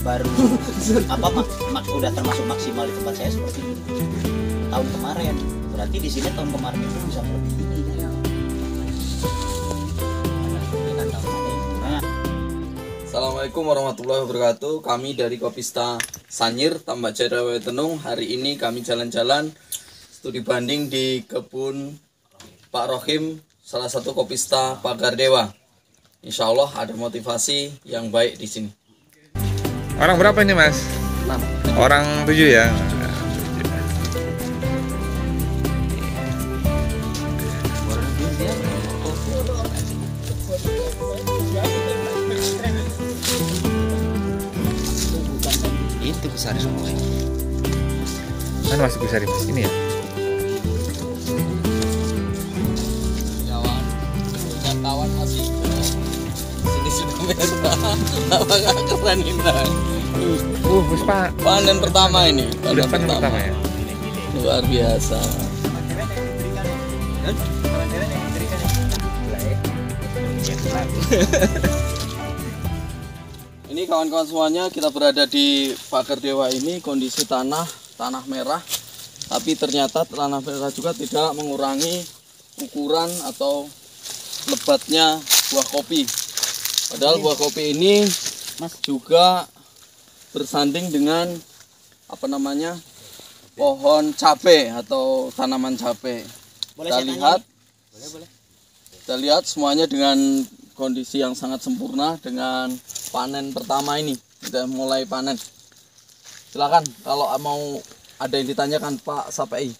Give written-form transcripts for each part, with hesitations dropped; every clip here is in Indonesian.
baru udah termasuk maksimal di tempat saya seperti ini tahun kemarin. Berarti di sini tahun kemarin itu bisa melebihi ini ya. Assalamualaikum warahmatullahi wabarakatuh. Kami dari Kopista Sanyir Tambak Jaya Tenung. Hari ini kami jalan-jalan studi banding di kebun Pak Rohim, salah satu kopista Pagar Dewa. Insya Allah ada motivasi yang baik di sini. Orang berapa ini Mas? 6. Orang 7 ya. Itu besar semua ini. Mana masih besar Mas? Ini ya. Kawan masih sini sudah merah. Apakah keren ini? Puspa. Panen pertama ini. Udah panen pertama ya. Luar biasa. Ini kawan-kawan semuanya, kita berada di Pagar Dewa ini. Kondisi tanah merah, tapi ternyata tanah merah juga tidak mengurangi ukuran atau lebatnya buah kopi. Padahal buah kopi ini juga bersanding dengan pohon cabe atau tanaman cabe. Kita lihat semuanya dengan kondisi yang sangat sempurna dengan panen pertama ini. Kita mulai panen. Silakan kalau mau ada yang ditanyakan Pak Sapai.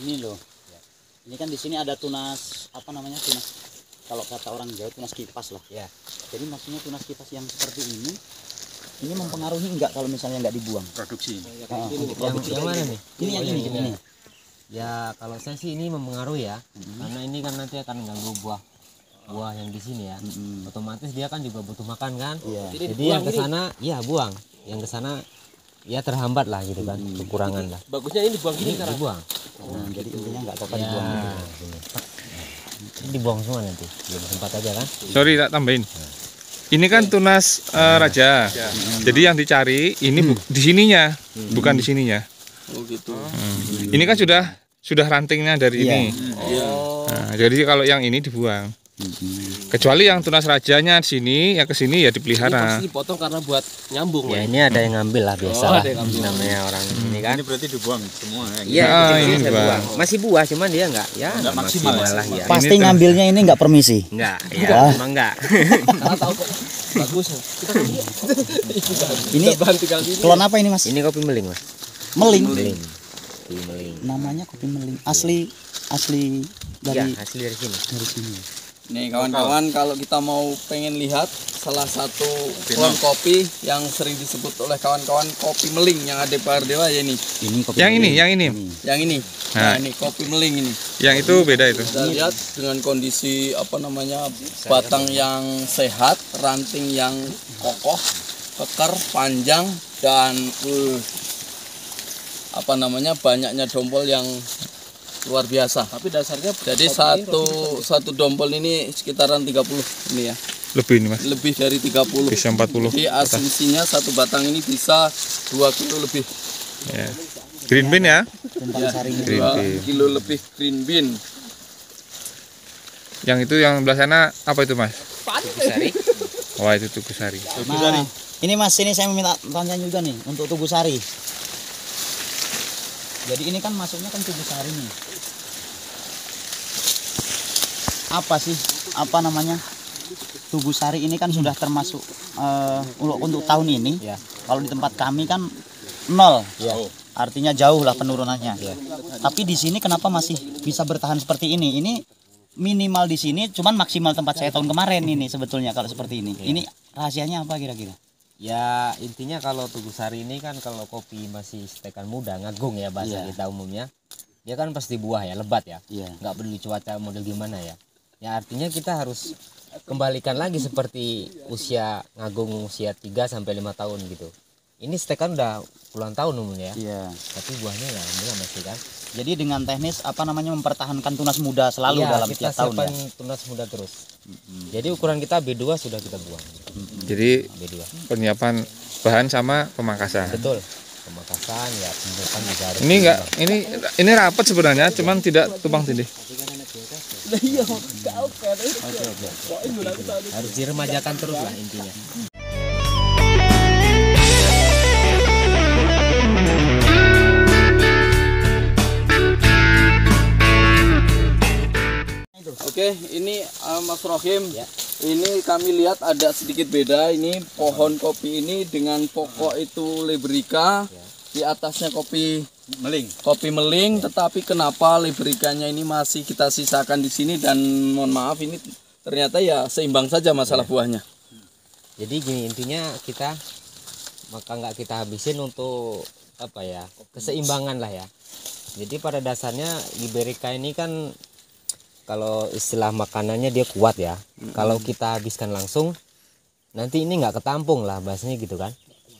Ini loh. Ini kan di sini ada tunas tunas. Kalau kata orang Jawa tunas kipas lah ya. Jadi maksudnya tunas kipas yang seperti ini mempengaruhi enggak kalau misalnya enggak dibuang produksi? Yang mana nih? Ini yang ini. Ya kalau saya sih ini mempengaruhi ya, karena ini kan nanti akan mengganggu buah yang di sini ya. Otomatis dia kan juga butuh makan kan. Iya. Jadi yang ke sana ya buang, yang ke sana ya terhambat lah gitu kan, kekurangan lah. Bagusnya ini dibuang gini kan? Dibuang. Nah, jadi intinya enggak apa-apa dibuang. Ini dibuang semua nanti, belum sempat aja kan. Sorry tak tambahin. Ini kan tunas raja. Jadi yang dicari ini di sininya, bukan di sininya. Oh gitu. Ini kan sudah rantingnya dari ini. Nah, jadi kalau yang ini dibuang. Kecuali yang tunas rajanya di sini, yang ke sini ya dipelihara. Pasti dipotong karena buat nyambung. Ya ini ada yang ngambil lah biasa lah. Namanya orang ini kan. Ini berarti dibuang semua ya? Iya, ini saya buang. buang. Masih buah cuman dia enggak maksimal lah ya. Pasti ngambilnya ini enggak permisi. Enggak, ya emang enggak. Karena tahu kok bagus. Ini klon apa ini Mas? Ini kopi meling, Mas. Meling. Kopi meling. Namanya kopi meling. Asli dari Ya, asli dari sini. sini. Nih kawan-kawan, kalau kita mau pengen lihat salah satu klon kopi yang sering disebut oleh kawan-kawan kopi meling yang ada di Pagar Dewa ya ini. Ini kopi Yang ini, meling. yang ini. Yang ini. Nah, ini kopi meling ini. Yang itu beda itu. Kita lihat dengan kondisi batang yang sehat, ranting yang kokoh, kekar, panjang dan banyaknya dompol yang luar biasa. Tapi dasarnya Jadi satu dompol ini sekitaran 30 ini ya. Lebih ini Mas. Lebih dari 30. Bisa 40. Jadi asumsinya satu batang ini bisa 2 kilo lebih. Ya. Green bean ya. Tentang sarinya. Green 2 bean. kilo lebih green bean. Yang itu yang belah sana apa itu Mas? Sari. Wah itu Tugusari. Nah, ini Mas, ini saya minta tanya juga nih untuk Tugusari. Jadi ini kan masuknya kan Tugusari nih. Tugusari ini kan sudah termasuk untuk tahun ini. Ya. Kalau di tempat kami kan 0. Ya. Artinya jauh lah penurunannya. Tapi di sini kenapa masih bisa bertahan seperti ini? Ini minimal di sini, cuman maksimal tempat saya tahun kemarin ini sebetulnya kalau seperti ini. Ini rahasianya apa kira-kira? Ya intinya kalau Tugusari ini kan kalau kopi masih stekan muda, ngagung ya bahasa Iya. kita umumnya. Dia kan pasti buah ya, lebat ya. Iya. Nggak peduli cuaca model gimana ya. Ya artinya kita harus kembalikan lagi seperti usia ngagung usia 3 sampai 5 tahun gitu. Ini stekan udah puluhan tahun umumnya ya. Iya. Tapi buahnya ya alhamdulillah masih kan. Jadi dengan teknis mempertahankan tunas muda selalu Iya, dalam kita tiap tahun ya. siapkan tunas muda terus. Jadi ukuran kita B2 sudah kita buang. Jadi B2. penyiapan bahan sama pemangkasan. Betul. Pemangkasan ya pembukaan juga harus. Ini rapat sebenarnya, cuman tidak tumpang tindih. Harus diremajakan terus lah intinya. Oke, ini Mas Rohim. Ini kami lihat ada sedikit beda. Ini pohon kopi ini dengan pokok itu Liberica, di atasnya kopi meling. Tetapi kenapa Libericanya ini masih kita sisakan di sini, dan mohon maaf ini ternyata ya seimbang saja masalah buahnya. Jadi gini, intinya kita maka nggak kita habisin untuk apa ya, keseimbangan lah ya. Jadi pada dasarnya Liberica ini kan kalau istilah makanannya dia kuat ya. Kalau kita habiskan langsung, nanti ini nggak ketampung lah bahasanya gitu kan.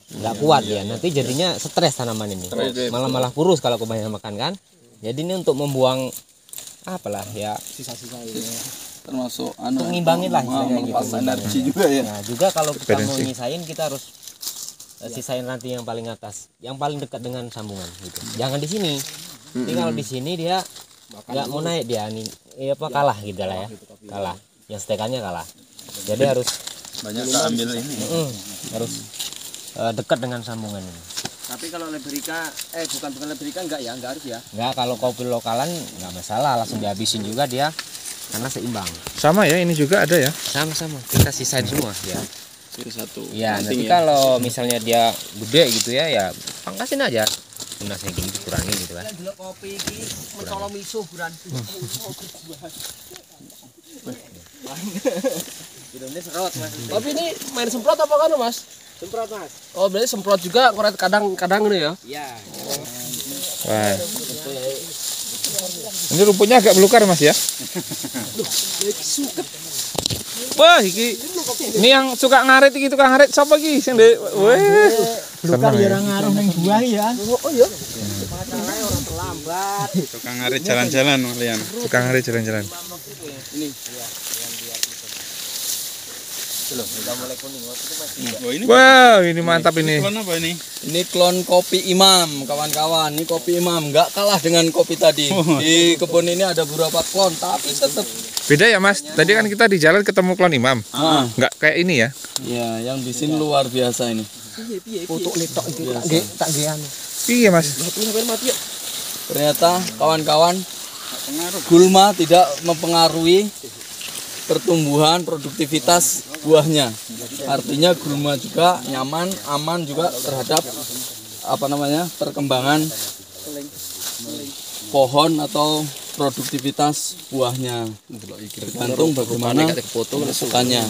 Nggak kuat ya. Nanti jadinya stres tanaman ini. Malah kurus kalau kebanyakan makan kan. Jadi ini untuk membuang apalah ya. Sisa-sisa ini. Termasuk untuk ngimbangin lah istilahnya gitu. Energi juga ya. Nah, juga kalau kita mau nyisain kita harus sisain ranting yang paling atas, yang paling dekat dengan sambungan gitu. Jangan di sini. Jadi kalau di sini dia nggak mau naik, dia nih kalah gitu lah ya, kalah yang stekannya kalah. Jadi harus Banyak tak ambil ini. Harus dekat dengan sambungan ini. Tapi kalau Liberica, bukan Liberica enggak harus ya. Enggak, kalau kopi lokalan nggak masalah, langsung dihabisin juga dia karena seimbang. Sama ya, ini juga ada ya. Sama-sama kita sisain semua ya. Satu. Ya, nanti kalau misalnya dia gede gitu ya pangkasin aja. Tunasnya gini dikurangin gitu kan. Kopi iki mencolong misuh buran. Ini serot Mas. Tapi ini main semprot apa kan Mas? Semprot Mas. Oh berarti semprot juga kadang-kadang ini ya? Iya. Wah. Ini rumputnya agak belukar Mas ya. Wah, ini yang suka ngarit iki, tukang ngarit sapa iki sing ndek. Weh. Belukar ya ora ngaruh ning buah ya. Oh iya. Masalahnya orang terlambat. Tukang ngarit jalan-jalan kalian. Tukang ngarit jalan-jalan. Ini. Oh, ini. Wow, ini mantap ini. Klon apa ini? Ini klon kopi Imam, kawan-kawan. Ini kopi Imam, nggak kalah dengan kopi tadi. Di kebun ini ada beberapa klon, tapi tetap Beda ya Mas. Tadi kan kita di jalan ketemu klon Imam. Nggak kayak ini ya. ya, yang di sini luar biasa ini. Foto letok iki tak gean. Iya Mas. Ternyata kawan-kawan, gulma tidak mempengaruhi pertumbuhan produktivitas buahnya. Artinya gulma juga nyaman, aman juga terhadap perkembangan pohon atau produktivitas buahnya. Tergantung bagaimana masukannya.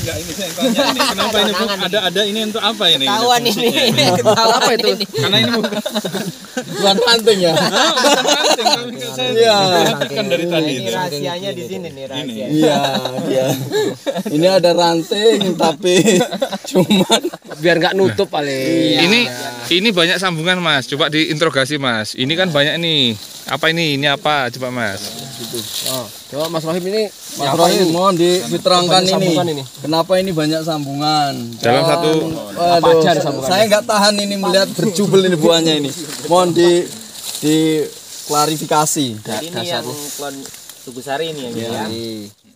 Enggak, ini saya tanya ini kenapa ini Bu? Ada ini untuk apa ini? Ketahuan ini. Apa itu? Karena ini bukan Bukan ranting ya? ranting, tapi saya Iya. perhatikan dari tadi. Ini rahasianya di sini nih rahasia. Iya, dia. Ini ada ranting tapi cuman Biar nggak nutup paling. Ini banyak sambungan Mas. Coba diinterogasi Mas. Ini kan banyak nih. Apa ini? Ini apa? Coba Mas. Oh, coba Mas Rohim ini. Mas Rohim mohon diterangkan Banyak sambungan ini. ini. Kenapa ini banyak sambungan? Dalam satu Apa Waduh, aja ada sambungannya? saya nggak tahan ini melihat berjubel ini buahnya ini. Mohon di klarifikasi. Jadi ini yang klon Tugusari ini yang Ya.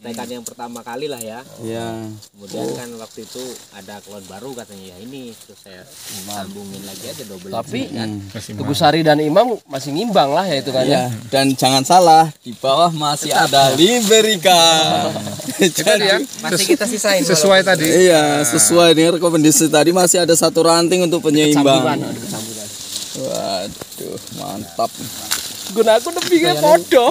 tekan yang pertama kali lah ya. Ya. Kemudian kan waktu itu ada klon baru katanya ya ini, terus saya sambungin lagi aja double. Tapi kan. Tugusari dan Imam masih ngimbang lah ya itu kan Ya, ya. dan jangan salah di bawah masih ada Liberica. tadi ya. Masih kita sisain Sesuai tadi. Iya, sesuai dengan rekomendasi tadi masih ada satu ranting untuk penyeimbang. Waduh, mantap. Guna aku nepingnya podo.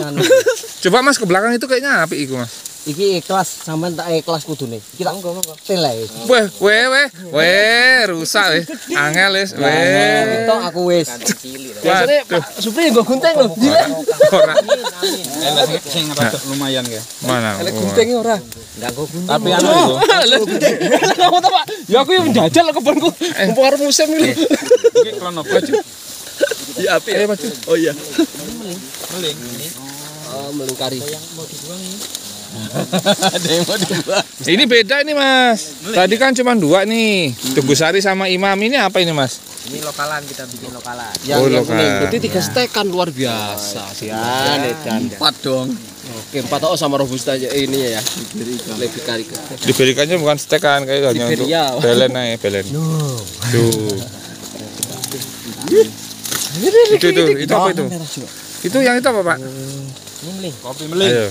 Coba Mas ke belakang itu kayaknya api iku Mas. Iki ikhlas sampean tak ikhlas kudune. Kita monggo. Tele. Weh, rusak weh. Angel wis. Weh. Tok aku wis. Biasanya Pak Supri nggo gunting lho. Gila. Ora. Sing rada lumayan ya. Mana? Elek guntingnya ora. Enggak kok gunting. Tapi anu itu. Kamu tahu Pak? Ya aku yang menjajal kebonku. Mumpung arep musim iki. Oke, kalau nopo Di api. Oh iya. meling. Melingkari. Ada yang mau dibuat. Ini beda ini Mas. Tadi kan cuma 2 nih. Teguh Sari sama Imam ini apa ini Mas? Ini lokalan, kita bikin lokalan. Yang Oh, yang lokal. kuning. Berarti 3 stek kan luar biasa. Sian, edan. 4 dong. Oke, 4 oh sama robusta aja ini ya. Lebih kari. Diberikannya bukan stekan kayak hanya untuk Liberia. belen aja, belen. Tuh. Itu apa itu? Itu yang itu apa Pak? Ini meling. Kopi meling. Ayo.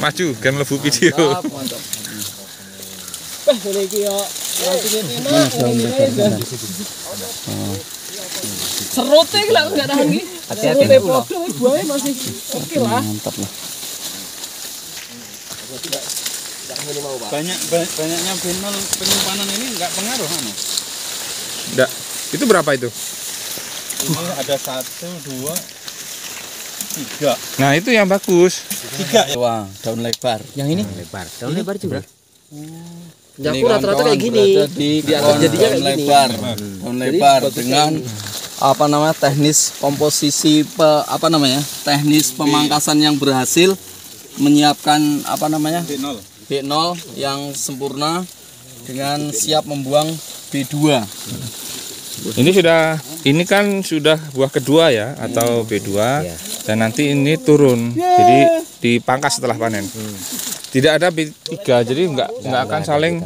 Maju, kan lebu video. Ini iki yo. Serute iki lah enggak tahan iki. Hati-hati Serute dulu. podo buahnya masih oke lah. Mantap lah. Banyaknya benol penyimpanan ini enggak pengaruh anu. Enggak. Itu berapa itu? Ini ada 1, 2, 3. Nah, itu yang bagus. 3 ya. Wah, daun lebar. Yang ini Lebar. Daun lebar juga. Nyaku rata-rata kayak gini. Di atas jadinya daun kayak gini. lebar. Daun lebar dengan apa namanya teknis komposisi teknis pemangkasan yang berhasil menyiapkan apa namanya B0. B0 yang sempurna dengan siap membuang B2. Ini kan sudah buah kedua ya atau B2 Iya. dan nanti ini turun. Jadi dipangkas setelah panen. Tidak ada B3 jadi nggak akan saling.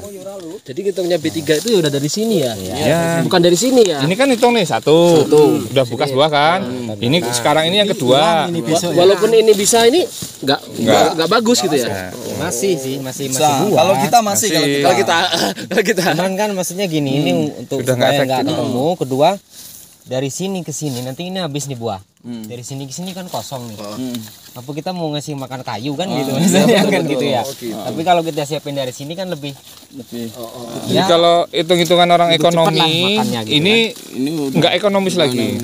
Jadi hitungnya B3 itu udah dari sini ya. Ya. Bukan dari sini ya. Ini kan hitung nih satu. Udah buka sebuah kan. Ini sekarang ini yang kedua. Walaupun ini bisa ini enggak bagus gitu ya. Masih sih, masih Bisa. buah. Kalau kita masih Kalau kita Cuman kan maksudnya gini, ini untuk Udah nggak supaya nggak efektif. ketemu. Kedua, dari sini ke sini nanti ini habis nih buah. Dari sini ke sini kan kosong nih. Apa kita mau ngasih makan kayu kan gitu misalnya kan gitu ya. Tapi kalau kita siapin dari sini kan lebih Jadi kalau hitung-hitungan orang Lebih cepet lah ekonomi makannya gitu ini ini udah nggak ekonomis lagi.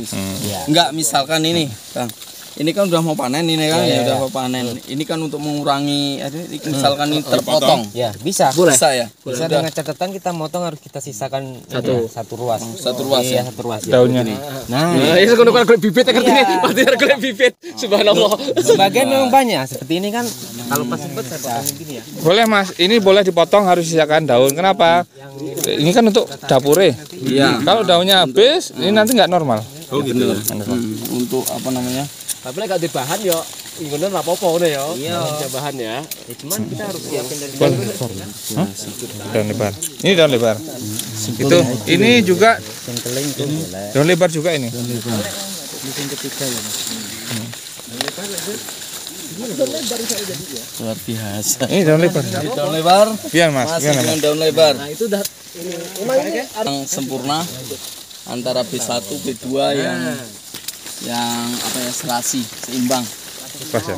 enggak misalkan ini, Bang. Ini kan udah mau panen ini kan ya udah mau panen. Ini kan untuk mengurangi misalkan ini terpotong. ya bisa. Bisa ya? Bisa dengan catatan kita motong harus kita sisakan satu ruas. Satu ruas Iya, ya? satu ruas. Daunnya nih. Nah, ya sekono kan bibit ya ngerti nih. Pasti ada kulit bibit. Subhanallah. sebagian memang banyak. Seperti ini kan kalau pas sempet saya potongin gini ya. Boleh Mas, ini boleh dipotong harus sisakan daun. Kenapa? Ini kan untuk dapure. Iya. Kalau daunnya habis, ini nanti nggak normal. Oh gitu. Untuk apa namanya? Tapi lek gak di bahan yo ngono ora apa-apa ngono yo. Iya. Bahan ya. Cuman kita harus siapin dari Daun lebar. Ini daun lebar. Itu ini juga centeling tuh boleh. daun lebar juga ini. Luar biasa. Ini daun lebar. Daun lebar. Biar Mas, Masih biar Mas. dengan daun lebar. Nah, itu udah Yang sempurna antara B1, B2 yang apa ya serasi, seimbang. Pas ya.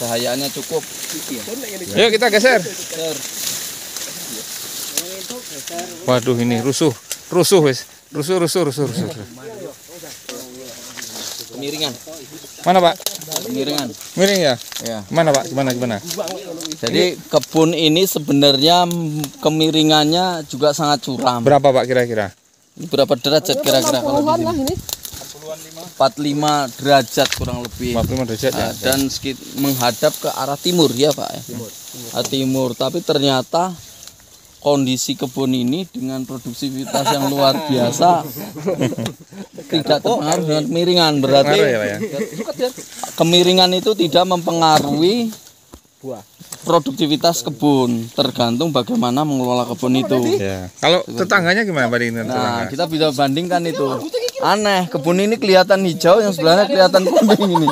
Cahayaannya cukup. Yuk kita geser. Waduh ini rusuh wis. Rusuh. Kemiringan. Mana Pak? Kemiringan. Miring ya? Ya. Mana Pak? Gimana? Jadi kebun ini sebenarnya kemiringannya juga sangat curam. Berapa Pak kira-kira? Ini berapa derajat kira-kira kalau di sini? 45 derajat kurang lebih. 45 derajat ya? Dan menghadap ke arah timur ya Pak. Timur. Tapi ternyata kondisi kebun ini dengan produktivitas yang luar biasa tidak terpengaruh dengan kemiringan. Berarti Pengaruh ya Pak ya? kemiringan itu tidak mempengaruhi produktivitas kebun, tergantung bagaimana mengelola kebun itu. Ya. Kalau tetangganya gimana bandingin Nah, tetangga? kita bisa bandingkan itu. Aneh, kebun ini kelihatan hijau, yang sebelahnya kelihatan kuning ini.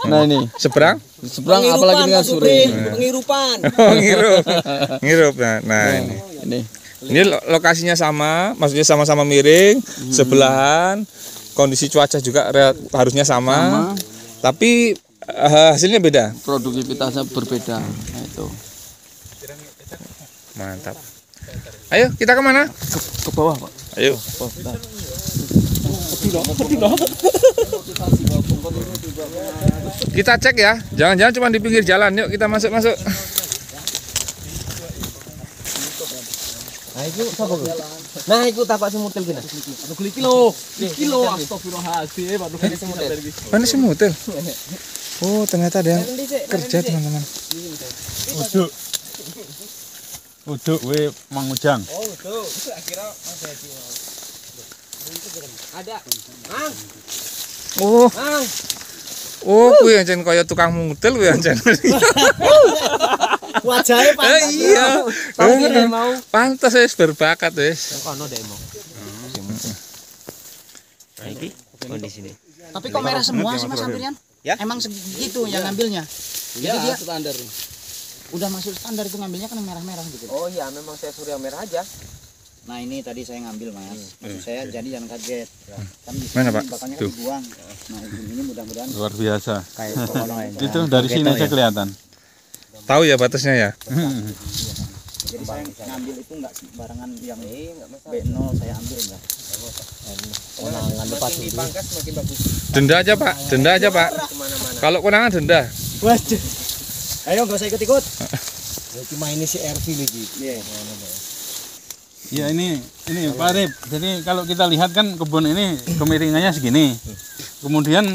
Nah ini, Seberang? seberang apalagi dengan sore. pengirupan. Oh, ngirup. Nah ini. Ini Lokasinya sama, maksudnya sama-sama miring, sebelahan, kondisi cuaca juga harusnya sama. Tapi hasilnya beda. produktivitasnya berbeda. Nah, itu. Mantap. Ayo kita kemana? Ke bawah Pak. Ayo. Kita cek ya. Jangan-jangan cuma di pinggir jalan. Yuk kita masuk. Nah itu apa Nah, ikut tapak semutil gini. Kilo astagfirullahaladzim. Mana sih mutil? Oh, ternyata ada yang kerja teman-teman. Uduk we Mang Ujang. Ada. Mang, Oh, Mang. oh, kuwi ancen kaya tukang mutil kuwi ancen. Wajahnya pantas. Iya. Tahu gini mau. Pantas wis berbakat wis. Kono deh mau. Nah, ini kondisi ini. Tapi kok merah semua sih Mas hampirnya? Ya. Emang segitu yang ngambilnya. Iya, Jadi dia standar. udah masuk standar itu ngambilnya kan yang merah-merah gitu. Oh iya, memang saya suruh yang merah aja. Nah ini tadi saya ngambil Mas. Maksud saya jadi jangan kaget. Kan di Mana, sini Pak? bakalnya Tuh. kan dibuang. Nah ini mudah-mudahan Luar biasa. kayak kokono ini. Itu dari sini aja kelihatan. Tahu ya batasnya ya? Jadi saya ngambil itu enggak barangan yang B0 saya ambil enggak. Konangan depan Makin dipangkas makin bagus. Denda aja Pak, denda aja Pak. Kemana-mana. Kalau konangan denda. Waduh. Ayo enggak usah ikut-ikut. Ya, cuma ini si RV lagi. Iya. Ya ini Pak Arif. Jadi kalau kita lihat kan kebun ini kemiringannya segini. Kemudian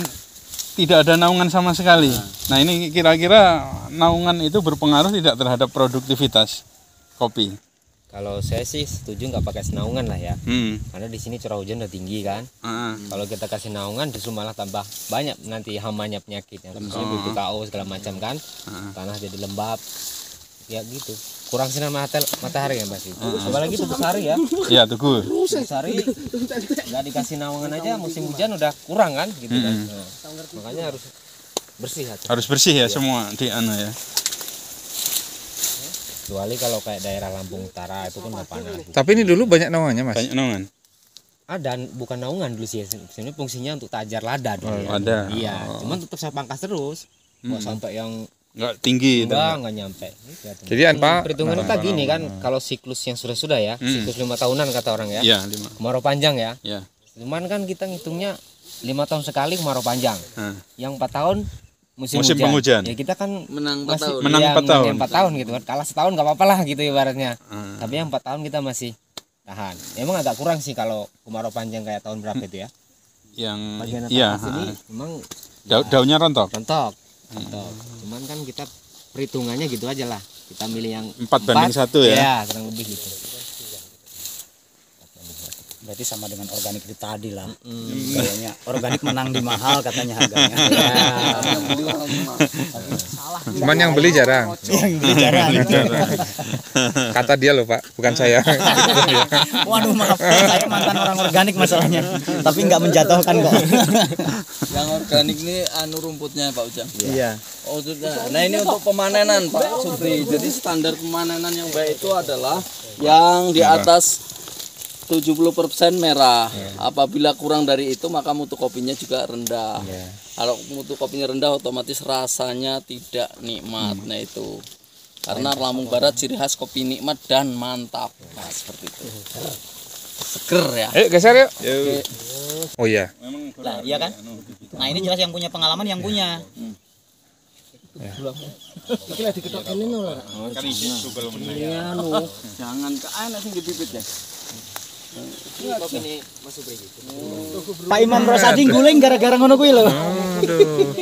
tidak ada naungan sama sekali. Nah ini kira-kira naungan itu berpengaruh tidak terhadap produktivitas kopi? Kalau saya sih setuju nggak pakai senaungan lah ya. Karena di sini curah hujan udah tinggi kan. Kalau kita kasih naungan justru malah tambah banyak nanti hamanya penyakitnya. Khususnya BPKO segala macam kan. Tanah jadi lembab. Ya gitu. Kurang sinar matahari ya pasti. Apalagi tuh besari ya. Ya Teguh. Besari nggak dikasih naungan aja musim hujan udah kurang kan gitu kan. Nah, makanya harus bersih aja. Harus bersih ya semua di ya. Kecuali kalau kayak daerah Lampung Utara itu kan nggak panas. Tapi ini dulu banyak naungannya Mas. Banyak naungan. Ada bukan naungan dulu sih. Sebenarnya fungsinya untuk tajar lada dulu. ya. Ada. Iya, cuman tetap saya pangkas terus. Nggak sampai yang Enggak tinggi itu. enggak nyampe. Jadi apa? Perhitungan kita gini kan, kalau siklus yang sudah ya, siklus 5 tahunan kata orang ya. Iya, 5. Kemarau panjang ya. Ya. Cuman kan kita ngitungnya 5 tahun sekali kemarau panjang. Yang 4 tahun musim penghujan. Ya kita kan Menang 4 masih tahun. Menang iya, 4 tahun. menang 4 tahun gitu kan. Kalah setahun nggak apa-apa lah gitu ibaratnya. Tapi yang 4 tahun kita masih tahan. Emang agak kurang sih kalau kemarau panjang kayak tahun berapa itu ya. Yang Bagian iya, atas ini memang daunnya rontok. rontok. Cuman kan kita perhitungannya gitu aja lah. Kita milih yang 4:1 ya. Ya, kurang lebih gitu. Berarti sama dengan organik itu tadi lah. Kayaknya organik menang di mahal katanya harganya. Cuman yang beli jarang. Yang beli jarang. Kata dia loh Pak, bukan saya. Waduh maaf, saya mantan orang organik masalahnya. Tapi nggak menjatuhkan kok. Yang organik ini anu rumputnya Pak Ujang. Iya. Oh sudah. Nah ini untuk pemanenan Pak Supri. Jadi standar pemanenan yang baik itu adalah yang di atas 70% merah. Apabila kurang dari itu maka mutu kopinya juga rendah. Kalau mutu kopinya rendah otomatis rasanya tidak nikmat. Nah itu. Karena Lampung Barat ciri khas kopi nikmat dan mantap. Nah, seperti itu. Seger ya. Ayo geser yuk. Oh iya. Lah, iya kan? Nah, ini jelas yang punya pengalaman yang punya. Iki lagi diketok kene lho. Jangan ke anak sing bibitnya. Pak Imam Rosadi guling gara-gara ngono kuwi lho. Aduh.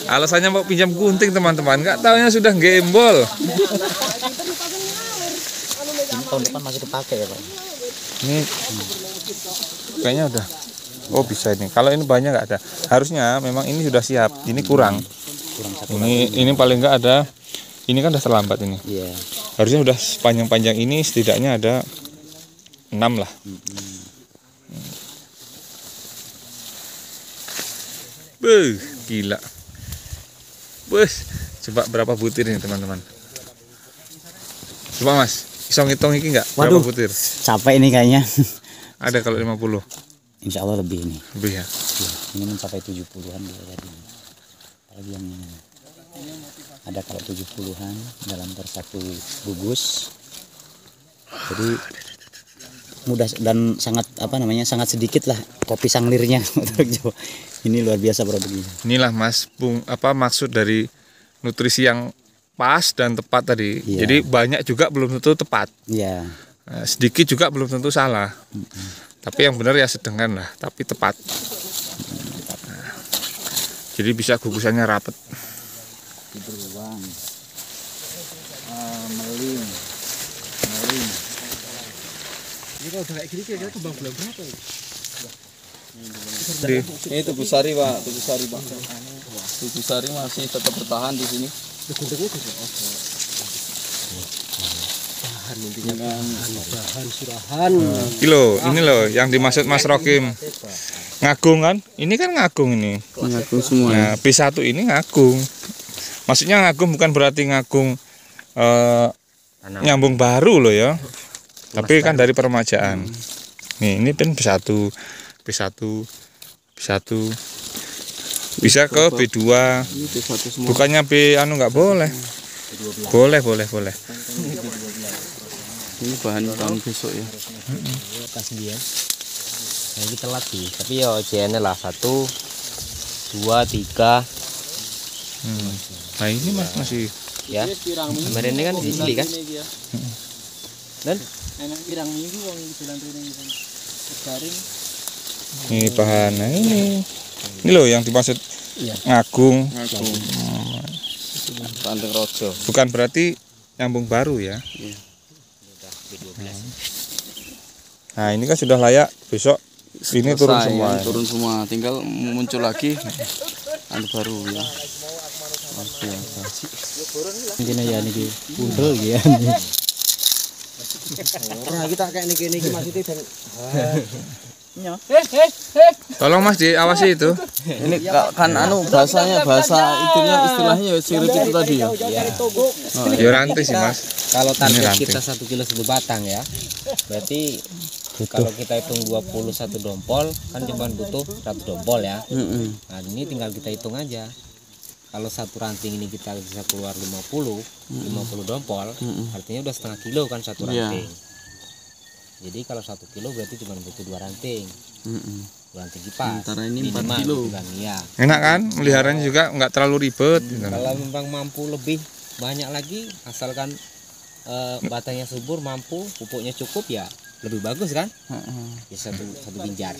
Alasannya mau pinjam gunting teman-teman, nggak taunya sudah gembol. Ini tahun depan masih kepake ya, Pak. Ini kayaknya udah. Oh bisa ini. Kalau ini banyak nggak ada. Harusnya memang ini sudah siap. Ini kurang. Ini paling nggak ada. Ini kan udah terlambat ini. Iya. Harusnya udah sepanjang-panjang ini setidaknya ada 6 lah. Beuh, gila. Bus, coba berapa butir ini teman-teman? Coba Mas, bisa ngitung iki enggak? Berapa Waduh. butir? Capek ini kayaknya. Ada kalau 50. Insya Allah lebih ini. Lebih ya. Iya, ini mencapai 70-an bisa jadi. Apalagi yang ini. Ada kalau 70-an dalam per satu bungkus. Jadi mudah dan sangat sangat sedikit lah kopi sanglirnya. Ini luar biasa produknya. Inilah Mas, maksud dari nutrisi yang pas dan tepat tadi. Iya. Jadi banyak juga belum tentu tepat. Iya. Sedikit juga belum tentu salah. Tapi yang benar ya sedengan lah, tapi tepat. Nah, jadi bisa gugusannya rapet. Beruang. Meling. Ini kalau udah kayak gini kira-kira kembang bulan berapa ya? Ini tubuh sari Pak, tubuh sari Pak. Tubuh sari masih tetap bertahan di sini. Bahan intinya bahan surahan. Kilo, ini loh yang dimaksud Mas Rokim. Ngagung kan? Ini kan ngagung ini. Ngagung semua. Nah, P1 ini ngagung. Maksudnya ngagung bukan berarti ngagung nyambung baru loh ya. Tapi kan dari permajaan. Nih, ini kan P1. Bisa ke B2. Bukannya B anu nggak boleh. Boleh. Ini bahan tahun besok ya. Kasih dia. Nah, ini telat sih, tapi ya CN lah 1 2 3. Nah, ini masih Ya. Kemarin ini kan disili kan? Dan ini bahan. Nah, ini loh yang dimaksud ngagung. Tandeng rojo. Bukan berarti nyambung baru ya. Nah, ini kan sudah layak, besok ini turun Selesai, semua. ya, turun semua, tinggal muncul lagi anu baru ya. Oke. Mungkin ya niki pundel ya. Nah, kita kayak niki maksudnya dan Tolong Mas diawasi itu. Ini kan anu bahasa itunya istilahnya ya sirik itu tadi ya. Ya rantai sih Mas. kalau target ranting. kita 1 kilo 1 batang ya, berarti kalau kita hitung 21 dompol kan cuma butuh 1 dompol ya. Nah, ini tinggal kita hitung aja. Kalau satu ranting ini kita bisa keluar 50 dompol, artinya udah setengah kilo kan satu ranting. Jadi kalau 1 kilo berarti cuma butuh 2 ranting. 2 ranting kipas. Sementara ini 4 Minimal kilo. gitu kan, iya. Enak kan? Meliharanya juga nggak terlalu ribet. Gitu. Kalau memang mampu lebih banyak lagi, asalkan batangnya subur, mampu, pupuknya cukup ya lebih bagus kan? Ya satu binjar.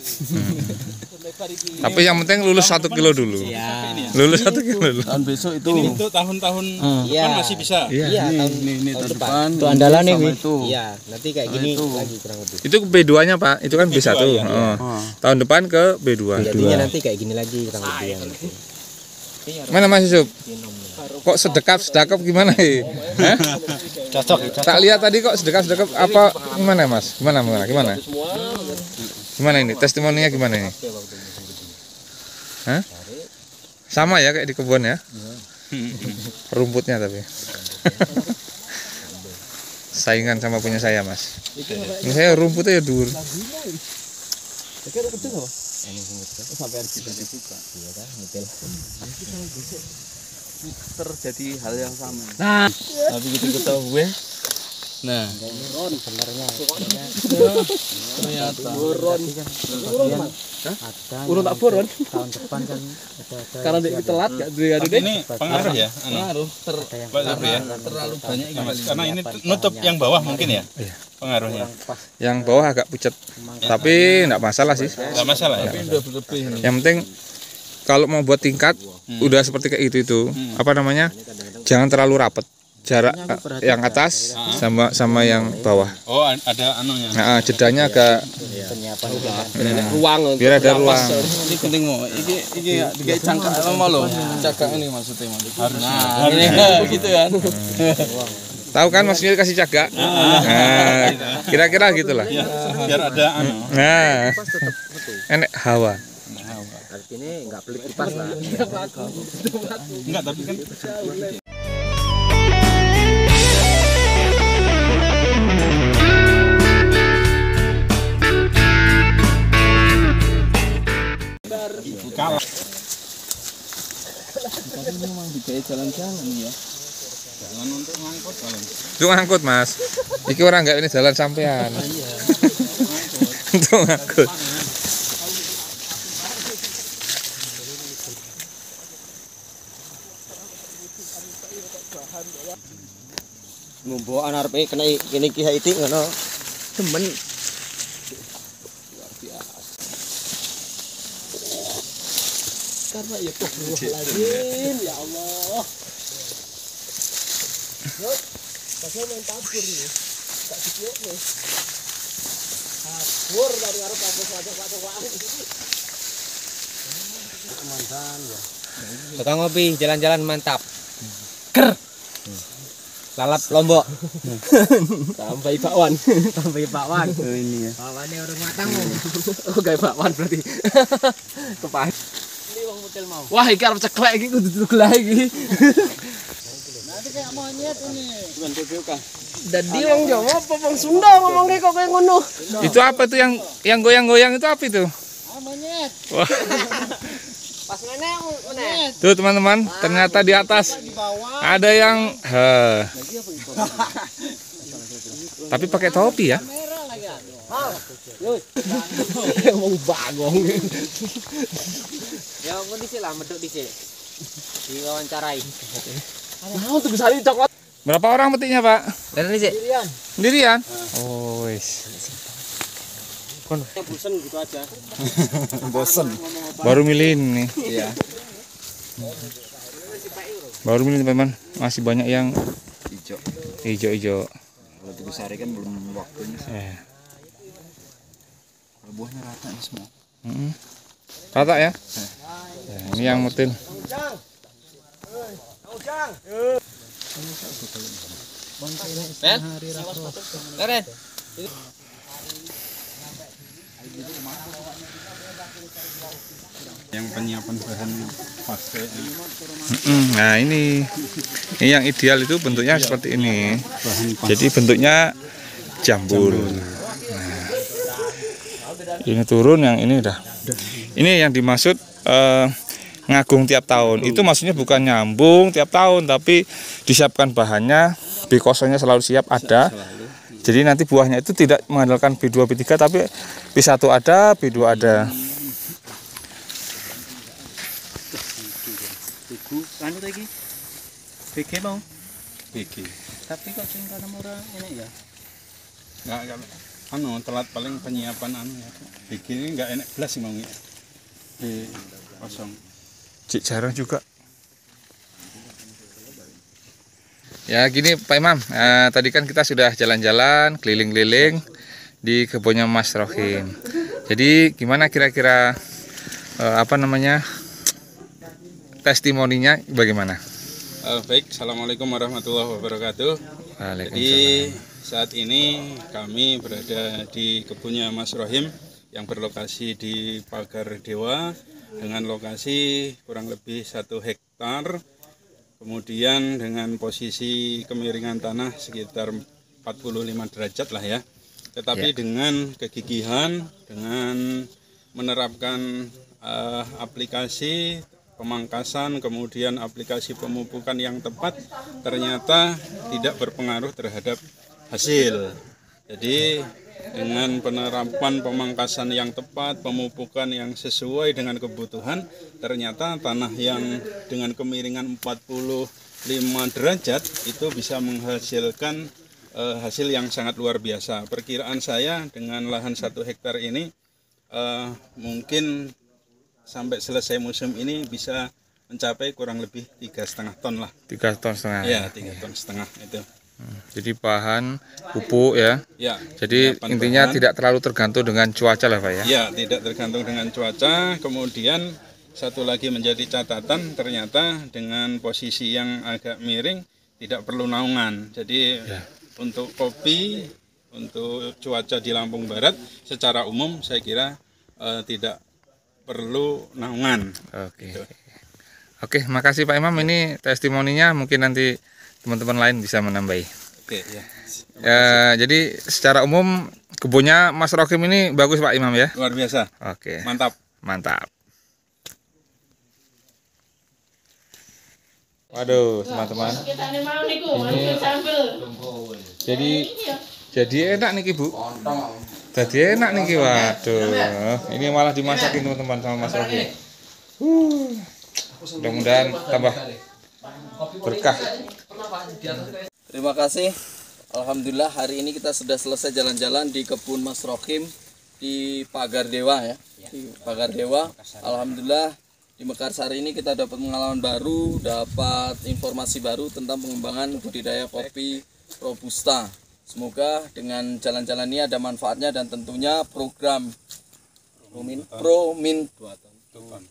Tapi yang penting lulus 1 kilo dulu. Ya. Lulus 1 kilo dulu. Tahun besok itu. Ini untuk tahun-tahun depan masih bisa. Iya, Ini tahun depan. itu andalan nih, sama Wi. itu. Iya, nanti kayak gini lagi kurang lebih. Itu B2-nya Pak, itu kan B1. ya. Tahun depan ke B2. Jadinya nanti kayak gini lagi kurang lebih yang itu. Mana Mas Yusuf? Kok sedekap gimana ya? Hah? cocok. Tak lihat tadi kok sedekap apa gimana Mas? Gimana? Gimana ini? Testimoninya gimana ini? Hah? Sama ya kayak di kebun ya? Rumputnya tapi. Saingan sama punya saya Mas. Ini saya rumputnya ya dur. Terjadi hal yang sama. Nah, Tapi begitu ketahui. Nah, ternyata urut tak boron. Tahun depan kan ada Karena dia telat gak duwe adu Tapi ini pengaruh ya. pengaruh Terlalu banyak karena ini nutup yang bawah mungkin ya. Pengaruhnya. Yang bawah agak pucat. Tapi enggak masalah sih. Enggak masalah ya. udah berlebih. Yang penting kalau mau buat tingkat udah seperti kayak itu apa namanya, jangan terlalu rapat jarak yang atas sama yang bawah. Oh, ada anunya. Nah, jedanya agak Ruang biar ada ruang. Ini penting mau. Iki digawe cangkak lama loh. Cangkak ini maksudnya. Harus. Nah, ini begitu kan. Tahu kan maksudnya kasih cagak? Nah, kira-kira gitulah. Biar ada anu. Nah, enek hawa. Artinya nggak pelit kipas lah. Enggak, tapi kan kalah. Tapi memang digawe jalan-jalan ya. Jangan untuk ngangkut paling. Itu ngangkut Mas. Iki orang nggak ini jalan sampean. Untuk ngangkut. ngombo arepe kena kene iki ngono. Temen. Karena ya Astagfirullahaladzim, ya Allah. Yuk, pasal main tabur nih. Tak ditiup nih. Tabur dari arah tabur saja pak. Mantan ya. Tukang ngopi, jalan-jalan mantap. Ker. Lalap Lombok. Sampai bakwan. Sampai bakwan. Oh ini ya. Bakwannya orang matang. Oh kayak bakwan berarti. Kepahit. Ini wong mutil mau. Wah, iki arep ceklek iki kudu duglah iki. Nanti kayak monyet ini. Bukan PPK. Dadi wong Jawa apa wong Sunda ngomongnya kok kayak ngono. Itu apa tuh yang goyang-goyang itu apa itu? Monyet. Wah. Pas mana? Tuh teman-teman, ternyata di atas ada yang tapi pakai topi ya. Wong bagong. Ya mau dhisik lah, medhok dhisik. Diwawancarai. Nah, untuk bisa coklat. Berapa orang metiknya, Pak? Dari dhisik. Sendirian? Oh, wis. Bosen gitu aja. Bosen. Baru milih ini. Iya. Baru milih teman-teman. Masih banyak yang Hijau. hijau-hijau. Kalau Teguh Sari kan belum waktunya. Kalau buahnya rata ini semua. Rata ya? Ya, ini yang mutin. Ben. Keren. Yang penyiapan bahan fase. Nah ini yang ideal itu bentuknya seperti ini. Jadi bentuknya jambul. Nah, ini turun, yang ini udah. Ini yang dimaksud ngagung tiap tahun. Itu maksudnya bukan nyambung tiap tahun, tapi disiapkan bahannya, B0-nya selalu siap ada. Jadi nanti buahnya itu tidak mengandalkan B2, B3, tapi B1 ada, B2 ada. Teguh, lanjut lagi. BG mau. BG. Tapi kok sing kana murah ini ya. Enggak anu telat paling penyiapan anu ya. BG ini enggak enak belas sih mau di kosong. Cik jarang juga. Ya gini Pak Imam, tadi kan kita sudah jalan-jalan keliling-keliling di kebunnya Mas Rohim. Jadi gimana kira-kira testimoninya bagaimana? Baik, assalamualaikum warahmatullahi wabarakatuh. Jadi saat ini kami berada di kebunnya Mas Rohim yang berlokasi di Pagar Dewa dengan lokasi kurang lebih 1 hektar. Kemudian dengan posisi kemiringan tanah sekitar 45 derajat lah ya. Tetapi dengan kegigihan, dengan menerapkan aplikasi pemangkasan, kemudian aplikasi pemupukan yang tepat, ternyata tidak berpengaruh terhadap hasil. Jadi dengan penerapan pemangkasan yang tepat, pemupukan yang sesuai dengan kebutuhan, ternyata tanah yang dengan kemiringan 45 derajat itu bisa menghasilkan hasil yang sangat luar biasa. Perkiraan saya dengan lahan 1 hektar ini mungkin sampai selesai musim ini bisa mencapai kurang lebih 3,5 ton lah. 3,5 ton. Ya, 3,5 ton itu. Jadi bahan pupuk ya. Ya. Jadi intinya bahan tidak terlalu tergantung dengan cuaca lah Pak ya. Ya, tidak tergantung dengan cuaca. Kemudian satu lagi menjadi catatan, ternyata dengan posisi yang agak miring tidak perlu naungan. Jadi untuk kopi, untuk cuaca di Lampung Barat secara umum saya kira tidak perlu naungan. Oke. Oke, makasih Pak Imam. Ini testimoninya, mungkin nanti teman-teman lain bisa menambahi. Oke, ya. Jadi secara umum kebunnya Mas Rohim ini bagus Pak Imam ya. Luar biasa. Oke. Mantap. Mantap. Waduh, teman-teman. Ini jadi enak nih Bu. Jadi enak nih waduh. Ini malah dimasakin teman-teman sama Mas Rohim. Mudah-mudahan tambah berkah. Terima kasih Alhamdulillah hari ini kita sudah selesai jalan-jalan di kebun Mas Rohim di Pagar Dewa ya. Di Pagar Dewa. Alhamdulillah di Mekarsari ini kita dapat pengalaman baru, dapat informasi baru tentang pengembangan budidaya kopi Robusta. Semoga dengan jalan-jalan ini ada manfaatnya dan tentunya program Promin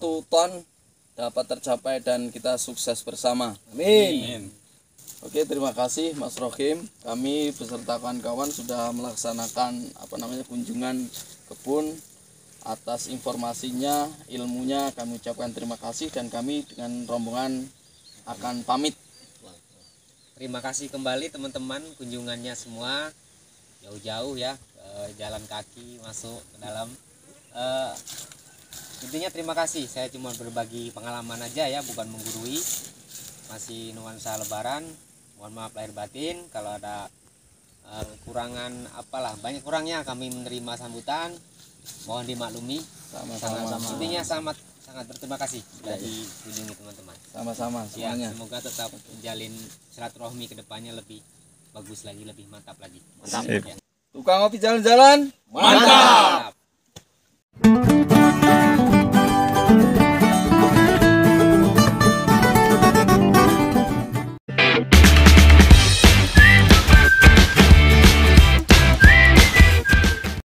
Tuton dapat tercapai dan kita sukses bersama. Amin. Oke, terima kasih Mas Rohim. Kami beserta kawan-kawan sudah melaksanakan kunjungan kebun. Atas informasinya, ilmunya kami ucapkan terima kasih dan kami dengan rombongan akan pamit. Terima kasih kembali teman-teman kunjungannya semua jauh-jauh ya, jalan kaki masuk ke dalam. Intinya terima kasih, saya cuma berbagi pengalaman aja ya, bukan menggurui. Masih nuansa lebaran, mohon maaf lahir batin kalau ada kekurangan apalah, banyak kurangnya kami menerima sambutan, mohon dimaklumi. Sama-sama. Intinya sangat berterima kasih sudah dikunjungi teman-teman. Sama-sama Ya, semuanya. semoga tetap menjalin silaturahmi ke depannya lebih bagus lagi, lebih mantap lagi. Sip. Ya. Tukang kopi jalan-jalan. Mantap.